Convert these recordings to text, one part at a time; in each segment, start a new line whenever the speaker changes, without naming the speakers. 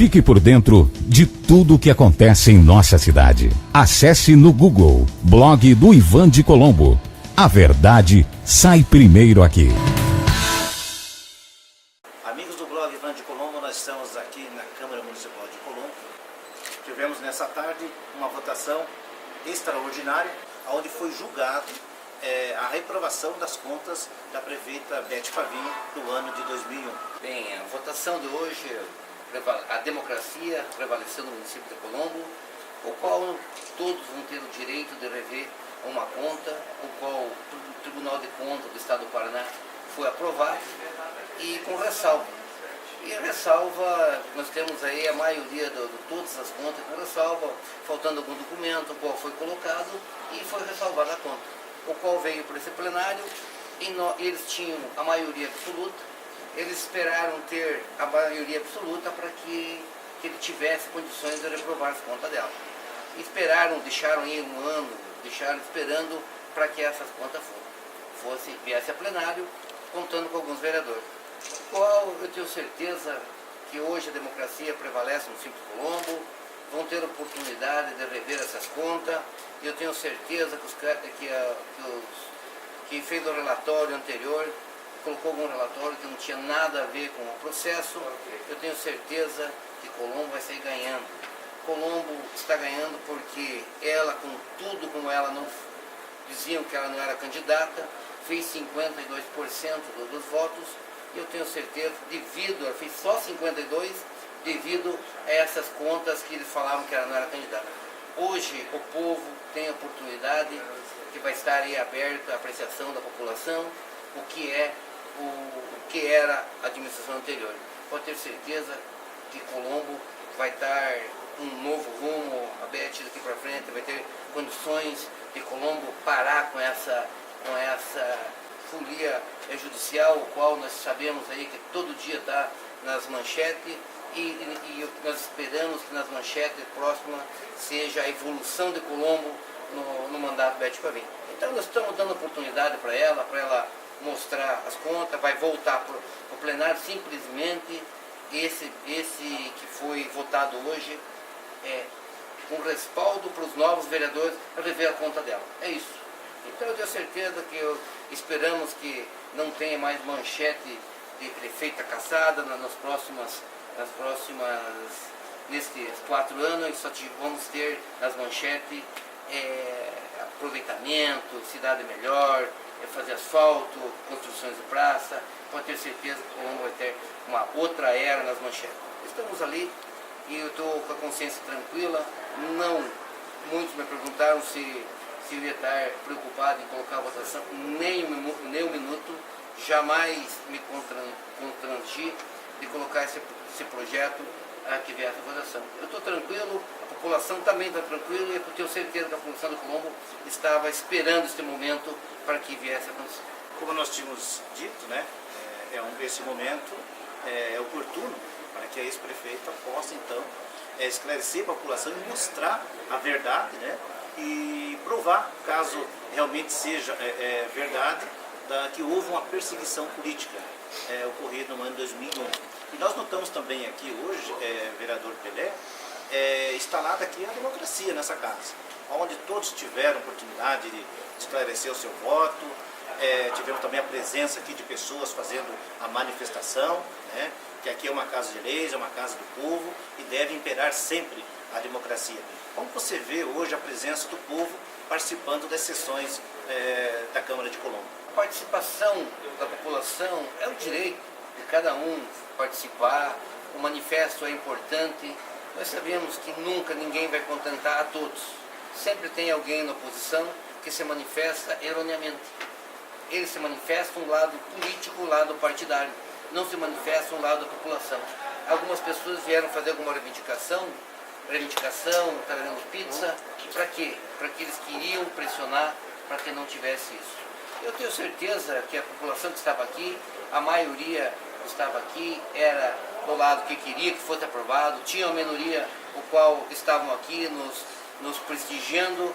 Fique por dentro de tudo o que acontece em nossa cidade. Acesse no Google, blog do Ivan de Colombo. A verdade sai primeiro aqui.
Amigos do blog Ivan de Colombo, nós estamos aqui na Câmara Municipal de Colombo. Tivemos nessa tarde uma votação extraordinária, onde foi julgado a reprovação das contas da prefeita Beth Pavim do ano de 2001.
Bem, a votação de hoje, a democracia prevaleceu no município de Colombo, o qual todos vão ter o direito de rever uma conta, o qual o Tribunal de Contas do Estado do Paraná foi aprovado e com ressalva. E a ressalva, nós temos aí a maioria de todas as contas com ressalva, faltando algum documento, o qual foi colocado e foi ressalvada a conta, o qual veio para esse plenário e eles tinham a maioria absoluta, eles esperaram ter a maioria absoluta para que ele tivesse condições de reprovar as contas dela. Esperaram, deixaram aí um ano, deixaram esperando para que essas contas viessem a plenário, contando com alguns vereadores. Qual eu tenho certeza que hoje a democracia prevalece no município de Colombo, vão ter oportunidade de rever essas contas, e eu tenho certeza que quem fez o relatório anterior colocou algum relatório que não tinha nada a ver com o processo. Eu tenho certeza que Colombo vai sair ganhando. Colombo está ganhando porque ela, com tudo como ela não diziam que ela não era candidata, fez 52% dos votos, e eu tenho certeza, ela fez só 52%, devido a essas contas que eles falavam que ela não era candidata. Hoje o povo tem a oportunidade, que vai estar aí aberta a apreciação da população, o que era a administração anterior. Pode ter certeza que Colombo vai estar com um novo rumo, a Beth daqui para frente vai ter condições de Colombo parar com essa folia judicial, o qual nós sabemos aí que todo dia está nas manchetes, e nós esperamos que nas manchetes próximas seja a evolução de Colombo no mandato Beth Pavim. Então nós estamos dando oportunidade para ela mostrar as contas, vai voltar para o plenário. Simplesmente esse que foi votado hoje com respaldo para os novos vereadores para rever a conta dela. É isso. Então eu tenho certeza que esperamos que não tenha mais manchete de prefeita caçada nesses 4 anos, e só vamos ter nas manchetes aproveitamento, cidade melhor, fazer asfalto, construções de praça. Pode ter certeza que o Colombo vai ter uma outra era nas manchetes. Estamos ali e eu estou com a consciência tranquila. Muitos me perguntaram se eu ia estar preocupado em colocar a votação, nem um minuto, jamais me constrangi de colocar esse projeto que viesse a votação. Eu estou tranquilo, a população também está tranquila, e eu tenho certeza que a população do Colombo estava esperando este momento para que viesse a acontecer.
Como nós tínhamos dito, né, esse momento é oportuno para que a ex-prefeita possa, então, esclarecer a população e mostrar a verdade, né, e provar, caso realmente seja verdade, que houve uma perseguição política ocorrida no ano 2001. E nós notamos também aqui hoje, vereador Pelé, instalada aqui a democracia nessa casa, onde todos tiveram oportunidade de esclarecer o seu voto. Tivemos também a presença aqui de pessoas fazendo a manifestação, né, que aqui é uma casa de leis, é uma casa do povo, e deve imperar sempre a democracia. Como você vê hoje a presença do povo participando das sessões da Câmara de Colombo?
A participação da população é o direito de cada um participar, o manifesto é importante. Nós sabemos que nunca ninguém vai contentar a todos. Sempre tem alguém na oposição que se manifesta erroneamente. Ele se manifesta um lado político, um lado partidário, não se manifesta um lado da população. Algumas pessoas vieram fazer alguma reivindicação, trazendo pizza, para quê? Para que eles queriam pressionar para que não tivesse isso. Eu tenho certeza que a população que estava aqui, a maioria que estava aqui, era do lado que queria que fosse aprovado, tinha uma minoria o qual estavam aqui nos prestigiando,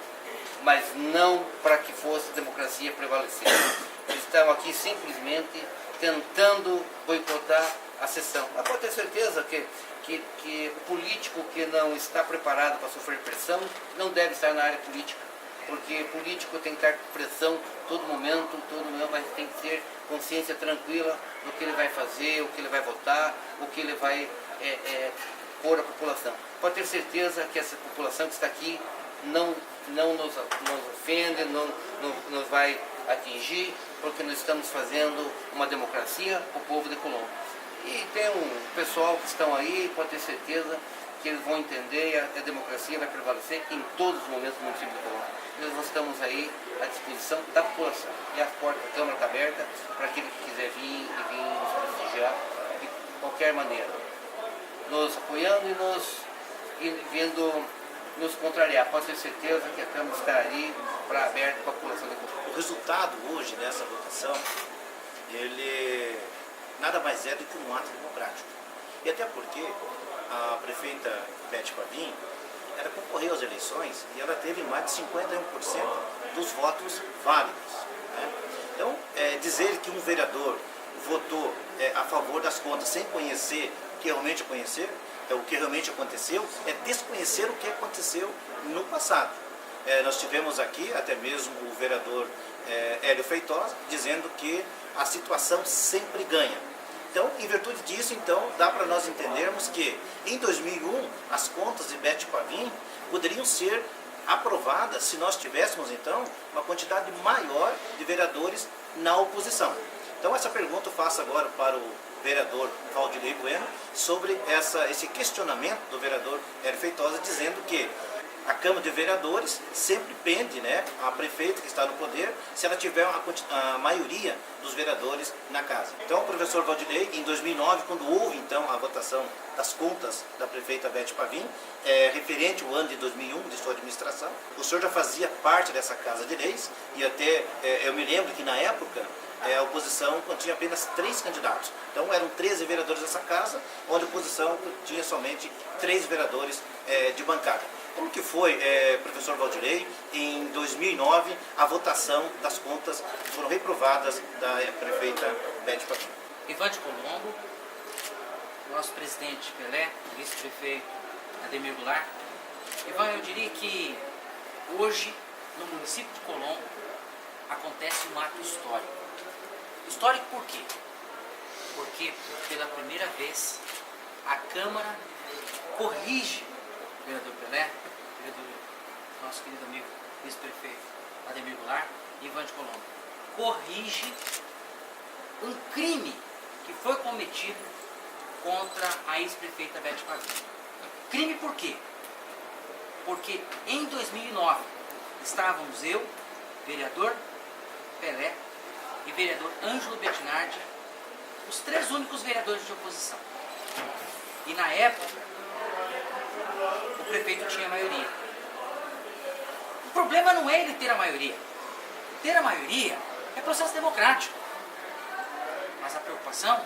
mas não para que fosse democracia prevalecer. Eles estavam aqui simplesmente tentando boicotar a sessão. Mas pode ter certeza que que o político que não está preparado para sofrer pressão não deve estar na área política, porque político tem que estar com pressão todo momento, mas tem que ter consciência tranquila do que ele vai fazer, o que ele vai votar, o que ele vai pôr à população. Pode ter certeza que essa população que está aqui não nos ofende, não nos vai atingir, porque nós estamos fazendo uma democracia para o povo de Colombo. E tem um pessoal que estão aí, pode ter certeza que eles vão entender e a democracia vai prevalecer em todos os momentos do município de Colombo. Nós estamos aí à disposição da população. E a porta da Câmara está aberta para aquele que quiser vir nos prestigiar de qualquer maneira. Nos apoiando e vindo nos contrariar. Pode ter certeza que a Câmara está ali para aberta para a população de Colombo.
O resultado hoje dessa votação, ele nada mais é do que um ato democrático. E até porque a prefeita Beth Pavim, ela concorreu às eleições e ela teve mais de 51% dos votos válidos. Né? Então, dizer que um vereador votou a favor das contas sem conhecer o que realmente o que realmente aconteceu, é desconhecer o que aconteceu no passado. Nós tivemos aqui até mesmo o vereador Hélio Feitosa dizendo que a situação sempre ganha. Então, em virtude disso, dá para nós entendermos que em 2001 as contas de Beth Pavim poderiam ser aprovadas se nós tivéssemos uma quantidade maior de vereadores na oposição. Então essa pergunta eu faço agora para o vereador Valdilei Bueno sobre esse questionamento do vereador Hélio Feitosa, dizendo que a Câmara de Vereadores sempre pende, a prefeita que está no poder, se ela tiver a maioria dos vereadores na casa. Então, professor Valdilei, em 2009, quando houve a votação das contas da prefeita Beth Pavim, referente ao ano de 2001, de sua administração, o senhor já fazia parte dessa Casa de Leis, e até eu me lembro que na época a oposição tinha apenas 3 candidatos. Então eram 13 vereadores dessa casa, onde a oposição tinha somente 3 vereadores de bancada. Como que foi, professor Valdilei, em 2009, a votação das contas que foram reprovadas da prefeita Beth Pavim?
Ivan de Colombo, nosso presidente Pelé, vice-prefeito Ademir Goulart. Ivan, eu diria que hoje, no município de Colombo, acontece um ato histórico. Histórico por quê? Porque pela primeira vez a Câmara corrige o vereador Pelé, nosso querido amigo vice-prefeito Ademir Goulart e Ivan de Colombo, corrige um crime que foi cometido contra a ex-prefeita Beth Pavim. Crime por quê? Porque em 2009 estávamos eu, vereador Pelé e vereador Ângelo Bettinardi, os 3 únicos vereadores de oposição. E na época, o prefeito tinha maioria. O problema não é ele ter a maioria. Ter a maioria é processo democrático. Mas a preocupação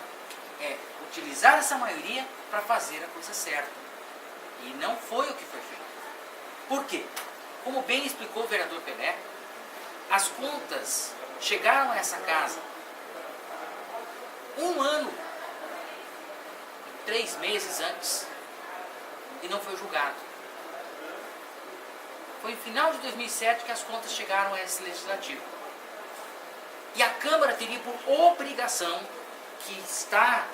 é utilizar essa maioria para fazer a coisa certa. E não foi o que foi feito. Por quê? Como bem explicou o vereador Pelé, as contas chegaram a essa casa 1 ano, 3 meses antes, e não foi julgado. Foi em final de 2007 que as contas chegaram a esse legislativo. E a Câmara teria por obrigação, que está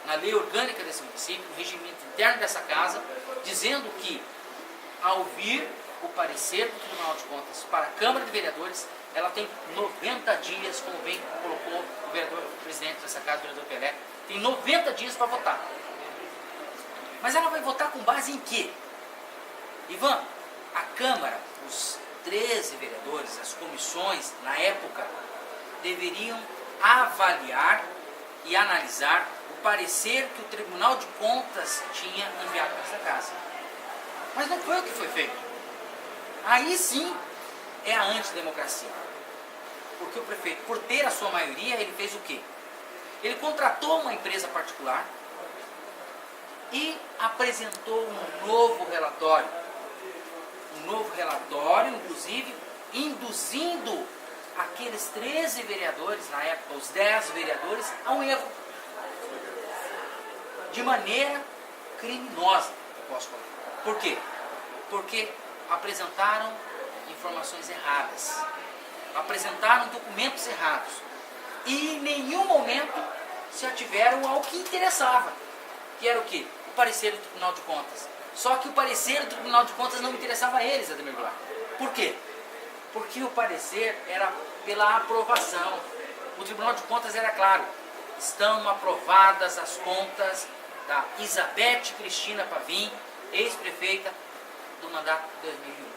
na lei orgânica desse município, no regimento interno dessa casa, dizendo que, ao vir o parecer do Tribunal de Contas para a Câmara de Vereadores, ela tem 90 dias, como bem colocou o vereador presidente dessa casa, o vereador Pelé, tem 90 dias para votar. Mas ela vai votar com base em quê? Ivan, a Câmara, os 13 vereadores, as comissões, na época, deveriam avaliar e analisar o parecer que o Tribunal de Contas tinha enviado para essa casa. Mas não foi o que foi feito. Aí sim é a antidemocracia. Porque o prefeito, por ter a sua maioria, ele fez o quê? Ele contratou uma empresa particular e apresentou um novo relatório. Um novo relatório, inclusive, induzindo aqueles 13 vereadores, na época os 10 vereadores, a um erro. De maneira criminosa, eu posso falar. Por quê? Porque apresentaram informações erradas, apresentaram documentos errados e em nenhum momento se ativeram ao que interessava, que era o quê? O parecer do Tribunal de Contas. Só que o parecer do Tribunal de Contas não interessava a eles, Ademir Goulart. Por quê? Porque o parecer era pela aprovação. O Tribunal de Contas era claro, estão aprovadas as contas da Isabete Cristina Pavim, ex-prefeita do mandato de 2001.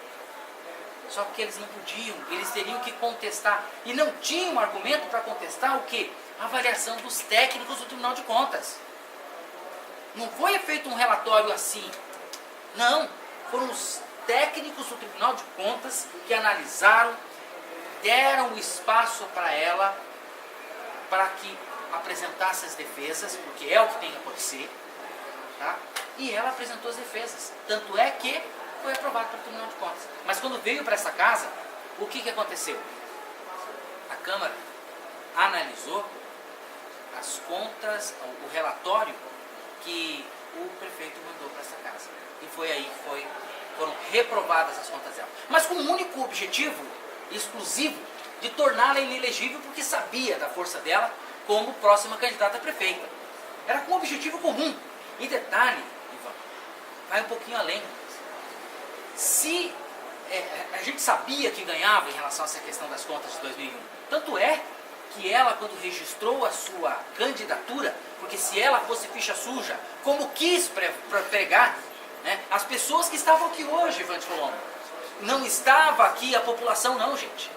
Só que eles não podiam, eles teriam que contestar. E não tinham argumento para contestar o quê? A avaliação dos técnicos do Tribunal de Contas. Não foi feito um relatório assim. Não, foram os técnicos do Tribunal de Contas que analisaram, deram espaço para ela, para que apresentasse as defesas, porque é o que tem que acontecer, tá? E ela apresentou as defesas. Tanto é que foi aprovado pelo Tribunal de Contas. Mas quando veio para essa casa, o que aconteceu? A Câmara analisou as contas, o relatório que o prefeito mandou para essa casa. E foi aí que foram reprovadas as contas dela. Mas com um único objetivo exclusivo de torná-la inelegível, porque sabia da força dela como próxima candidata a prefeita. Era com um objetivo comum. E detalhe, Ivan, vai um pouquinho além. Se a gente sabia que ganhava em relação a essa questão das contas de 2001, tanto é que ela, quando registrou a sua candidatura, porque se ela fosse ficha suja, como quis pregar, né, as pessoas que estavam aqui hoje, Ivan de Colombo, não estava aqui a população não, gente.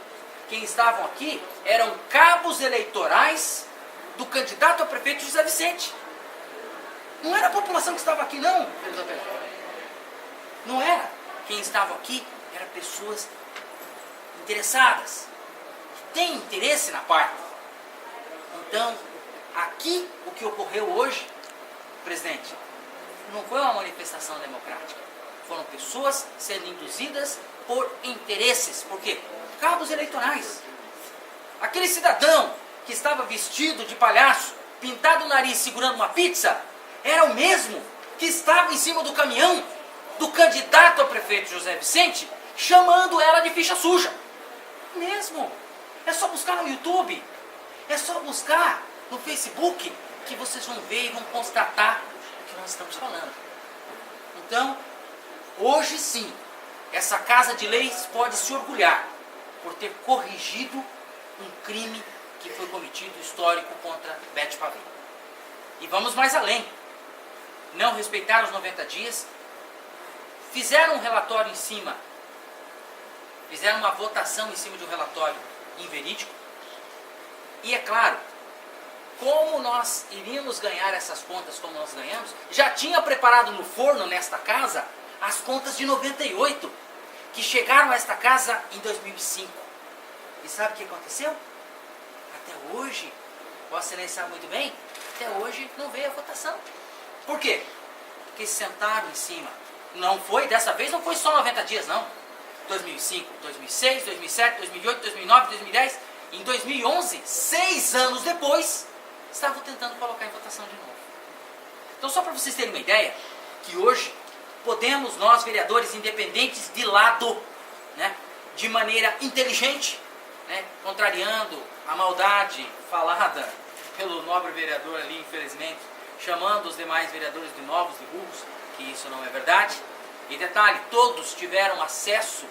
Quem estavam aqui eram cabos eleitorais do candidato a prefeito José Vicente. Não era a população que estava aqui não, não era. Quem estava aqui eram pessoas interessadas, que têm interesse na parte. Então, aqui o que ocorreu hoje, presidente, não foi uma manifestação democrática. Foram pessoas sendo induzidas por interesses. Por quê? Cabos eleitorais. Aquele cidadão que estava vestido de palhaço, pintado o nariz, segurando uma pizza, era o mesmo que estava em cima do caminhão do candidato a prefeito José Vicente, chamando ela de ficha suja. Mesmo. É só buscar no YouTube. É só buscar no Facebook que vocês vão ver e vão constatar o que nós estamos falando. Então, hoje sim, essa Casa de Leis pode se orgulhar por ter corrigido um crime que foi cometido histórico contra Bete Pavim. E vamos mais além. Não respeitaram os 90 dias, fizeram um relatório em cima, fizeram uma votação em cima de um relatório inverídico. E é claro, como nós iríamos ganhar essas contas como nós ganhamos, já tinha preparado no forno nesta casa as contas de 98, que chegaram a esta casa em 2005. E sabe o que aconteceu? Até hoje, Vossa Excelência sabe muito bem, até hoje não veio a votação. Por quê? Porque se sentaram em cima. Não foi, dessa vez não foi só 90 dias, não. 2005, 2006, 2007, 2008, 2009, 2010. Em 2011, 6 anos depois, estavam tentando colocar em votação de novo. Então, só para vocês terem uma ideia, que hoje podemos, nós vereadores independentes, de lado, né, de maneira inteligente, né, contrariando a maldade falada pelo nobre vereador ali, infelizmente, chamando os demais vereadores de novos e burros, que isso não é verdade. E detalhe, todos tiveram acesso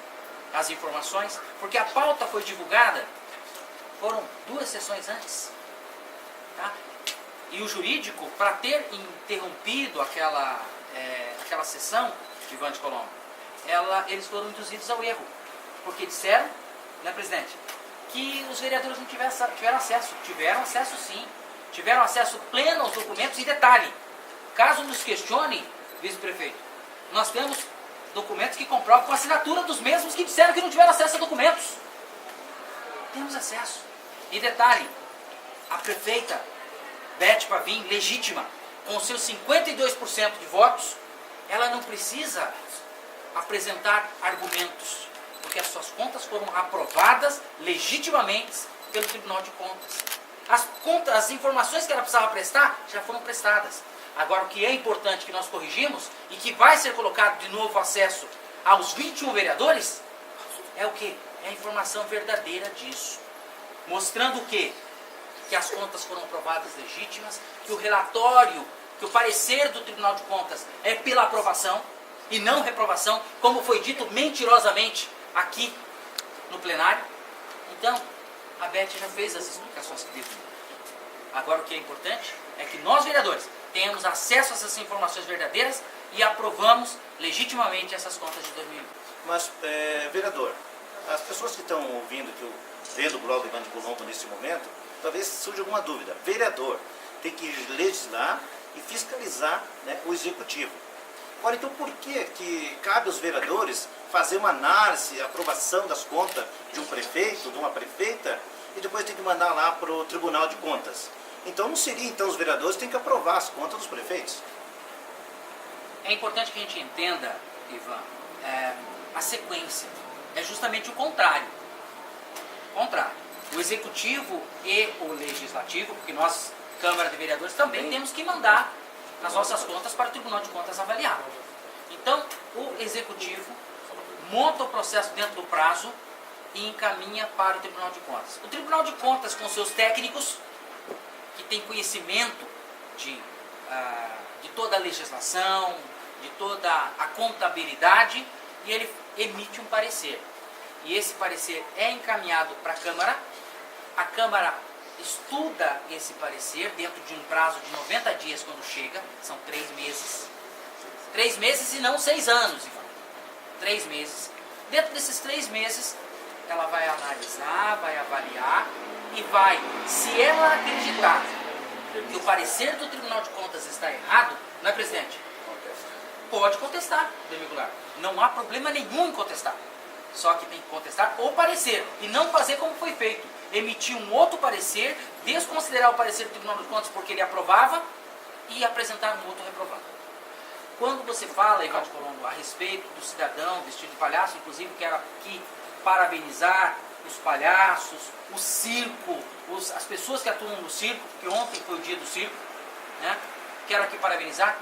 às informações, porque a pauta foi divulgada, foram 2 sessões antes. Tá? E o jurídico, para ter interrompido aquela sessão de Ivan de Colombo, eles foram induzidos ao erro. Porque disseram, né, presidente, que os vereadores não tiveram acesso. Tiveram acesso sim. Tiveram acesso pleno aos documentos. E detalhe, caso nos questione, vice-prefeito, nós temos documentos que comprovam com a assinatura dos mesmos que disseram que não tiveram acesso a documentos. Temos acesso. E detalhe, a prefeita Bete Pavim, legítima, com seus 52% de votos, ela não precisa apresentar argumentos, porque as suas contas foram aprovadas legitimamente pelo Tribunal de Contas. As informações que ela precisava prestar já foram prestadas. Agora, o que é importante que nós corrigimos e que vai ser colocado de novo acesso aos 21 vereadores é o quê? É a informação verdadeira disso. Mostrando o quê? Que as contas foram aprovadas legítimas, que o relatório, que o parecer do Tribunal de Contas é pela aprovação e não reprovação, como foi dito mentirosamente aqui no plenário. Então, a Beth já fez as explicações que deviam. Agora, o que é importante é que nós, vereadores, tenhamos acesso a essas informações verdadeiras e aprovamos legitimamente essas contas de 2001.
Mas, vereador, as pessoas que estão ouvindo, vendo o blog do Ivan de Colombo nesse momento, talvez surja alguma dúvida. Vereador tem que legislar e fiscalizar, né, o executivo. Agora, então, por que cabe aos vereadores fazer uma análise, aprovação das contas de um prefeito, de uma prefeita, e depois tem que mandar lá para o Tribunal de Contas? Então, não seria, então, os vereadores têm que aprovar as contas dos prefeitos?
É importante que a gente entenda, Ivan, a sequência. É justamente o contrário. O executivo e o legislativo, porque nós, Câmara de Vereadores, também temos que mandar as nossas contas para o Tribunal de Contas avaliar. Então, o executivo monta o processo dentro do prazo e encaminha para o Tribunal de Contas. O Tribunal de Contas, com seus técnicos, que tem conhecimento de toda a legislação, de toda a contabilidade, e ele emite um parecer. E esse parecer é encaminhado para a Câmara. A Câmara estuda esse parecer dentro de um prazo de 90 dias quando chega, são 3 meses. 3 meses e não 6 anos, Ivan. 3 meses. Dentro desses 3 meses, ela vai analisar, vai avaliar e vai, se ela acreditar que o parecer do Tribunal de Contas está errado, não é, presidente? Pode contestar, Ademir Goulart. Não há problema nenhum em contestar. Só que tem que contestar o parecer e não fazer como foi feito. Emitir um outro parecer, desconsiderar o parecer do Tribunal de Contas porque ele aprovava e apresentar um outro reprovado. Quando você fala, Ivan de Colombo, a respeito do cidadão vestido de palhaço, inclusive quero aqui parabenizar os palhaços, o circo, as pessoas que atuam no circo, porque ontem foi o dia do circo, né? Quero aqui parabenizar.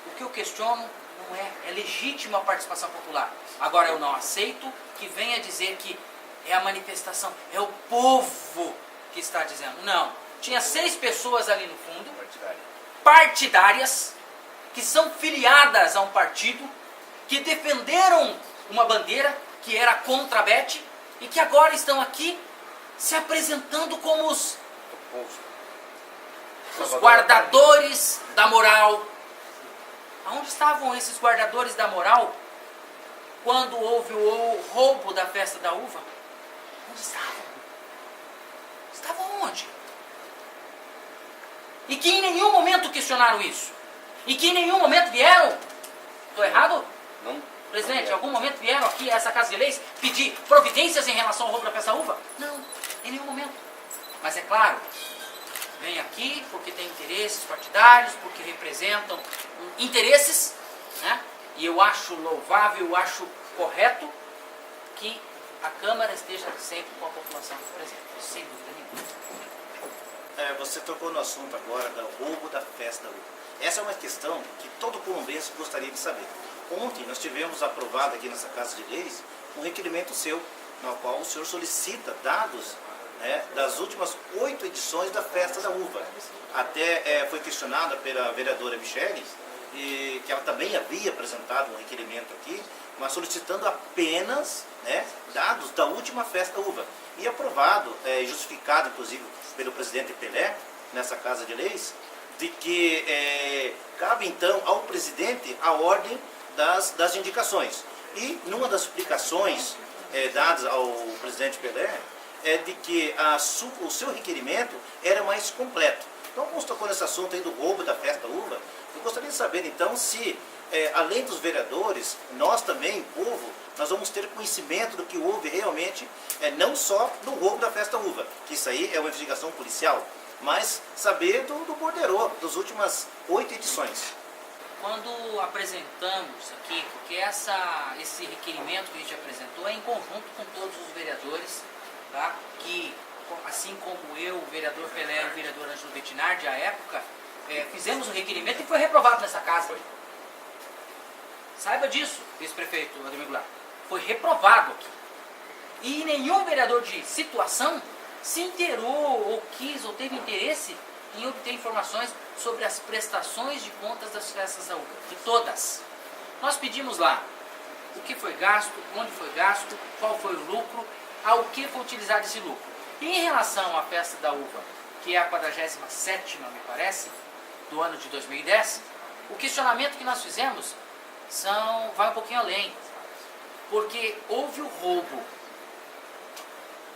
O que eu questiono não é legítima a participação popular. Agora eu não aceito que venha dizer que é a manifestação, é o povo que está dizendo. Não. Tinha 6 pessoas ali no fundo, partidárias, que são filiadas a um partido, que defenderam uma bandeira que era contra a Beth e que agora estão aqui se apresentando como os guardadores da moral. Aonde estavam esses guardadores da moral quando houve o roubo da festa da uva? Onde estavam? Estavam onde? E que em nenhum momento questionaram isso. E que em nenhum momento vieram. Estou errado?
Não.
Presidente, em algum momento vieram aqui a essa Casa de Leis pedir providências em relação ao roubo da festa da uva? Não, em nenhum momento. Mas é claro, vem aqui porque tem interesses partidários, porque representam interesses, né? E eu acho louvável, eu acho correto que a Câmara esteja sempre com a população presente, sem dúvida nenhuma.
Você tocou no assunto agora do roubo da festa da uva. Essa é uma questão que todo colombense gostaria de saber. Ontem nós tivemos aprovado aqui nessa Casa de Leis um requerimento seu, no qual o senhor solicita dados, né, das últimas 8 edições da Festa da Uva. Até foi questionada pela vereadora Michele, e que ela também havia apresentado um requerimento aqui, mas solicitando apenas, né, dados da última Festa da Uva. E aprovado, justificado inclusive pelo presidente Pelé, nessa Casa de Leis, de que cabe então ao presidente a ordem das indicações. E numa das explicações dadas ao presidente Pelé, é de que o seu requerimento era mais completo. Então, como tocou nesse assunto aí do roubo da festa uva, eu gostaria de saber então se, além dos vereadores, nós também, o povo, nós vamos ter conhecimento do que houve realmente, não só no roubo da festa uva, que isso aí é uma investigação policial, mas saber do borderô, das últimas 8 edições.
Quando apresentamos aqui, porque esse requerimento que a gente apresentou é em conjunto com todos os vereadores, tá? Que, assim como eu, o vereador Pelé e o vereador Ângelo Bettinardi, à época, fizemos o requerimento e foi reprovado nessa casa. Saiba disso, vice-prefeito Ademir Goulart. Foi reprovado aqui. E nenhum vereador de situação se inteirou, ou quis, ou teve interesse em obter informações sobre as prestações de contas das festas da UVA. De todas. Nós pedimos lá o que foi gasto, onde foi gasto, qual foi o lucro, ao que foi utilizado esse lucro. E em relação à festa da uva, que é a 47ª, me parece, do ano de 2010, o questionamento que nós fizemos vai um pouquinho além. Porque houve o roubo,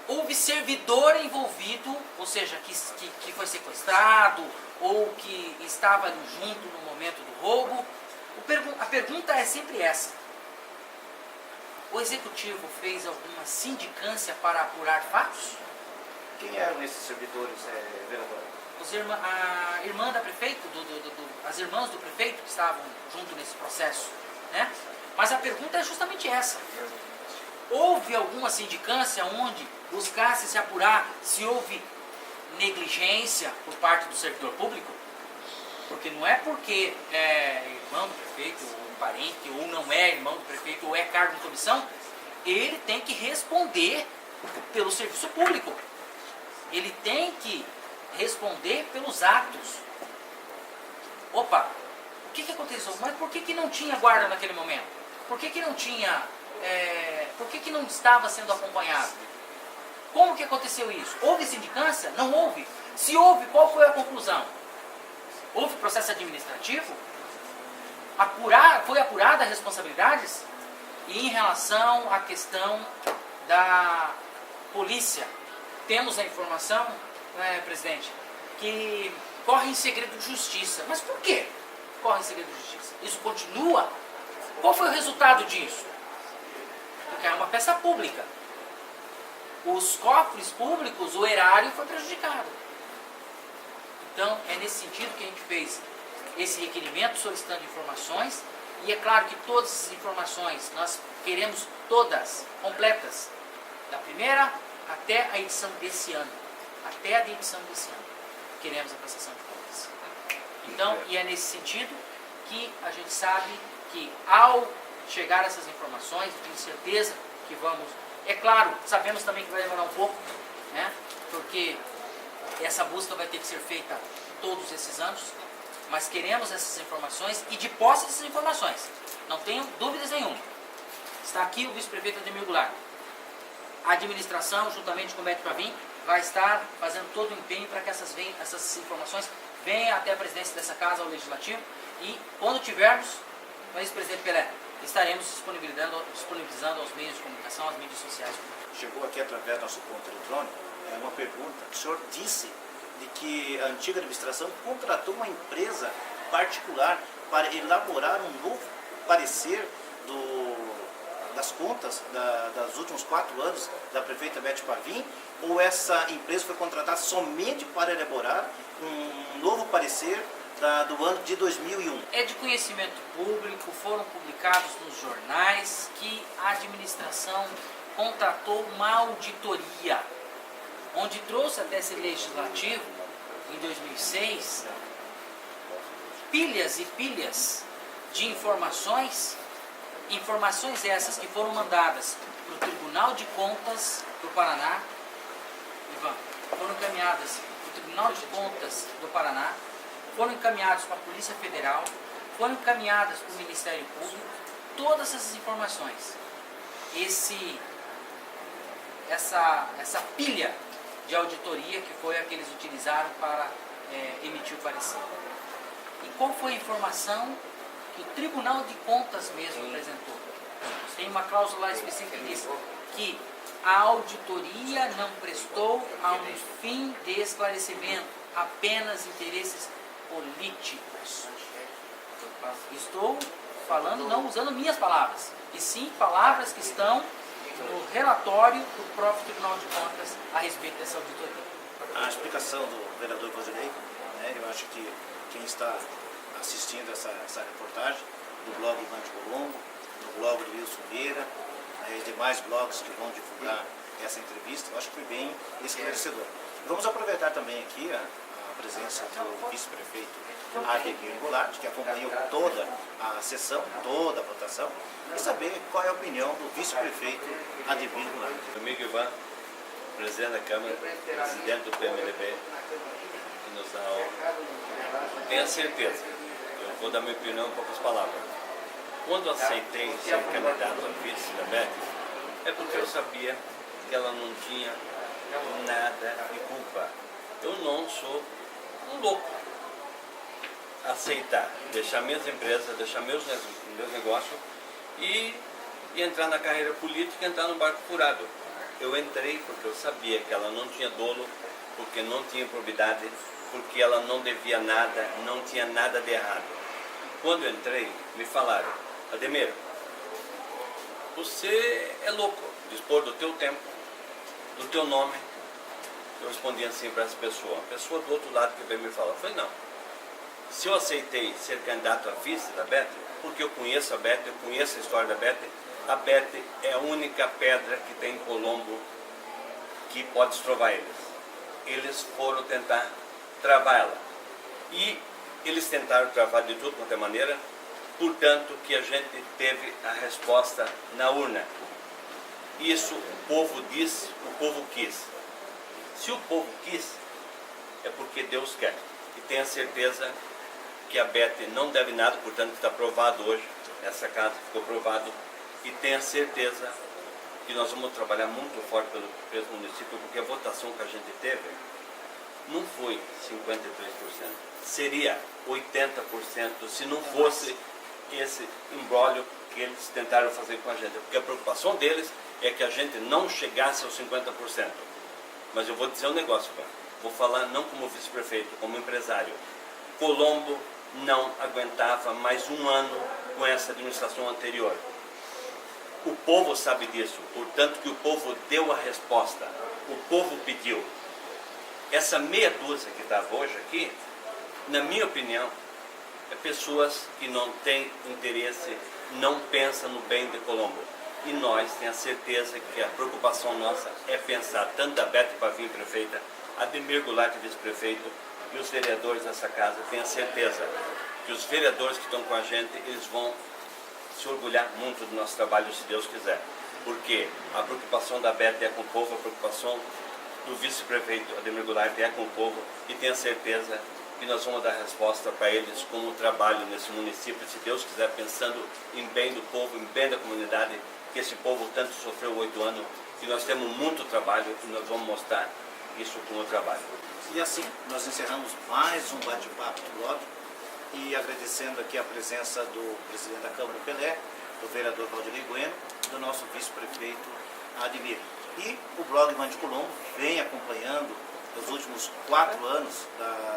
houve servidor envolvido, ou seja, que foi sequestrado, ou que estava ali junto no momento do roubo. A pergunta é sempre essa. O executivo fez alguma sindicância para apurar fatos?
Quem eram esses servidores, vereador?
A irmã da prefeito, as irmãs do prefeito que estavam junto nesse processo, né? Mas a pergunta é justamente essa. Houve alguma sindicância onde buscasse se apurar se houve negligência por parte do servidor público? Porque não é porque é irmão do prefeito, ou parente, ou não é irmão do prefeito, ou é cargo de comissão, ele tem que responder pelo serviço público. Ele tem que responder pelos atos. Opa, o que aconteceu? Mas por que não tinha guarda naquele momento? Por que não tinha... por que não estava sendo acompanhado? Como que aconteceu isso? Houve sindicância? Não houve? Se houve, qual foi a conclusão? Houve processo administrativo? Foi apurada as responsabilidades? E em relação à questão da polícia, temos a informação, presidente, que corre em segredo de justiça. Mas por que corre em segredo de justiça? Isso continua? Qual foi o resultado disso? Porque é uma peça pública. Os cofres públicos, o erário foi prejudicado. Então, é nesse sentido que a gente fez esse requerimento solicitando informações. E é claro que todas essas informações nós queremos todas completas, da primeira até a edição desse ano. Até a edição desse ano. Queremos a prestação de contas. Então, e é nesse sentido que a gente sabe que ao chegar a essas informações, eu tenho certeza que vamos... É claro, sabemos também que vai demorar um pouco, né? Porque essa busca vai ter que ser feita todos esses anos, mas queremos essas informações e de posse dessas informações. Não tenho dúvidas nenhuma. Está aqui o vice-prefeito Ademir Goulart. A administração, juntamente com o Beto Pavim, vai estar fazendo todo o empenho para que essas informações venham até a presidência dessa casa, ao Legislativo, e quando tivermos, o vice-presidente Pelé, estaremos disponibilizando aos meios de comunicação, às mídias sociais.
Chegou aqui através do nosso ponto eletrônico uma pergunta. O senhor disse de que a antiga administração contratou uma empresa particular para elaborar um novo parecer das contas dos últimos 4 anos da prefeita Beth Pavim, ou essa empresa foi contratada somente para elaborar um novo parecer do ano de 2001?
É de conhecimento público, foram publicados nos jornais que a administração contratou uma auditoria, onde trouxe até esse legislativo, em 2006, pilhas e pilhas de informações essas que foram mandadas para o Tribunal de Contas do Paraná, foram encaminhadas para o Tribunal de Contas do Paraná, foram encaminhadas para a Polícia Federal, foram encaminhadas para o Ministério Público, todas essas informações. Essa pilha de auditoria que foi a que eles utilizaram para emitir o parecer. E qual foi a informação que o Tribunal de Contas mesmo apresentou? Tem uma cláusula específica que diz que a auditoria não prestou a um fim de esclarecimento, apenas interesses políticos. Estou falando, não usando minhas palavras, e sim palavras que estão no relatório do próprio Tribunal de Contas a respeito dessa auditoria.
A explicação do vereador Vazirei, eu acho que quem está assistindo essa reportagem, do blog Ivan de Colombo, do blog do Wilson Vieira, e demais blogs que vão divulgar essa entrevista, eu acho que foi bem esclarecedor. Vamos aproveitar também aqui a presença do vice-prefeito Ademir Goulart, que acompanhou toda a sessão, toda a votação, e saber qual é a opinião do vice-prefeito Ademir Goulart.
Amigo Ivan, presidente da Câmara, presidente do PMDB, que nos dá a honra. Tenha certeza, eu vou dar minha opinião em poucas palavras. Quando aceitei ser candidato a vice da Beth, é porque eu sabia que ela não tinha nada de culpa. Eu não sou um louco. Aceitar, deixar minhas empresas, deixar meus negócios e entrar na carreira política e entrar no barco furado. Eu entrei porque eu sabia que ela não tinha dolo, porque não tinha improbidade, porque ela não devia nada, não tinha nada de errado. Quando eu entrei, me falaram: Ademir, você é louco, dispor do teu tempo, do teu nome. Eu respondi assim para essa pessoa. A pessoa do outro lado que veio me falar, eu falei: não. Se eu aceitei ser candidato a vice da Beth, porque eu conheço a Beth, eu conheço a história da Beth, a Beth é a única pedra que tem em Colombo que pode destrovar eles. Eles foram tentar travar ela. E eles tentaram travar de tudo quanto é maneira, portanto que a gente teve a resposta na urna. Isso o povo disse, o povo quis. Se o povo quis, é porque Deus quer. E tenha certeza que a Beth não deve nada, portanto está provado hoje, essa casa ficou provado, e tenha certeza que nós vamos trabalhar muito forte pelo município, porque a votação que a gente teve não foi 53%, seria 80% se não fosse esse imbróglio que eles tentaram fazer com a gente, porque a preocupação deles é que a gente não chegasse aos 50%. Mas eu vou dizer um negócio, cara. Vou falar não como vice-prefeito, como empresário. Colombo não aguentava mais um ano com essa administração anterior. O povo sabe disso, portanto que o povo deu a resposta, o povo pediu. Essa meia dúzia que estava hoje aqui, na minha opinião, é pessoas que não têm interesse, não pensam no bem de Colombo. E nós temos a certeza que a preocupação nossa é pensar tanto a Beth Pavim, prefeita, Ademir Goulart, vice-prefeito, e os vereadores dessa casa. Tenho a certeza que os vereadores que estão com a gente, eles vão se orgulhar muito do nosso trabalho, se Deus quiser. Porque a preocupação da Beth é com o povo, a preocupação do vice-prefeito Ademir Goulart é com o povo, e tenho a certeza que nós vamos dar resposta para eles como trabalho nesse município, se Deus quiser, pensando em bem do povo, em bem da comunidade, que esse povo tanto sofreu 8 anos, que nós temos muito trabalho e nós vamos mostrar isso com o trabalho.
E assim, nós encerramos mais um bate-papo do blog, e agradecendo aqui a presença do presidente da Câmara, Pelé, do vereador Valdir Bueno, do nosso vice-prefeito Ademir. E o blog Ivan de Colombo vem acompanhando os últimos 4 anos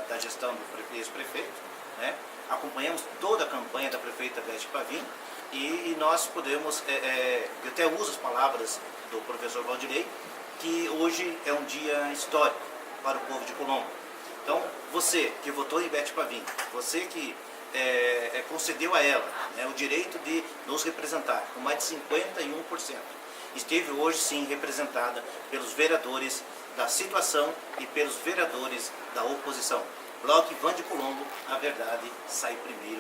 da gestão do ex-prefeito, né? Acompanhamos toda a campanha da prefeita Beth Pavim, e nós podemos, eu até uso as palavras do professor Valdirei, que hoje é um dia histórico para o povo de Colombo. Então, você que votou em Beth Pavim, você que concedeu a ela, né, o direito de nos representar com mais de 51%, esteve hoje sim representada pelos vereadores da situação e pelos vereadores da oposição. Blog Ivan de Colombo, a verdade sai primeiro.